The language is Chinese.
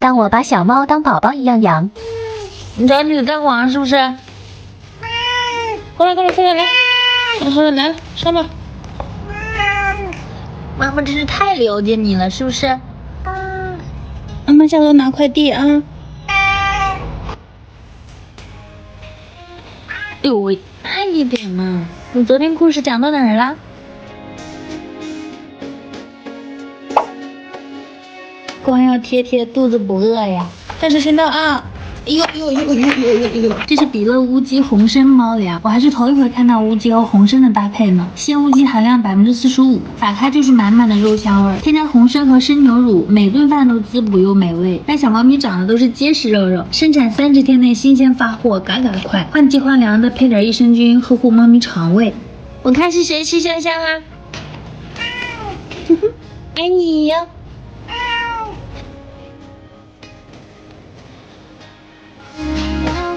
当我把小猫当宝宝一样养。你找你的蛋黄是不是？过来，来，来了，上吧。妈妈真是太了解你了，是不是？妈妈下楼拿快递啊。哎呦喂，慢一点嘛！你昨天故事讲到哪儿了？光要贴，肚子不饿呀。但是先到啊！哎呦！这是比乐乌鸡红参猫粮，我还是头一回看到乌鸡和红参的搭配呢。鲜乌鸡含量45%，打开就是满满的肉香味，添加红参和生牛乳，每顿饭都滋补又美味。但小猫咪长的都是结实肉肉，生产30天内新鲜发货，嘎嘎快。换季换粮的配点益生菌，呵护猫咪肠胃。我看是谁吃香香啊？爱你哟。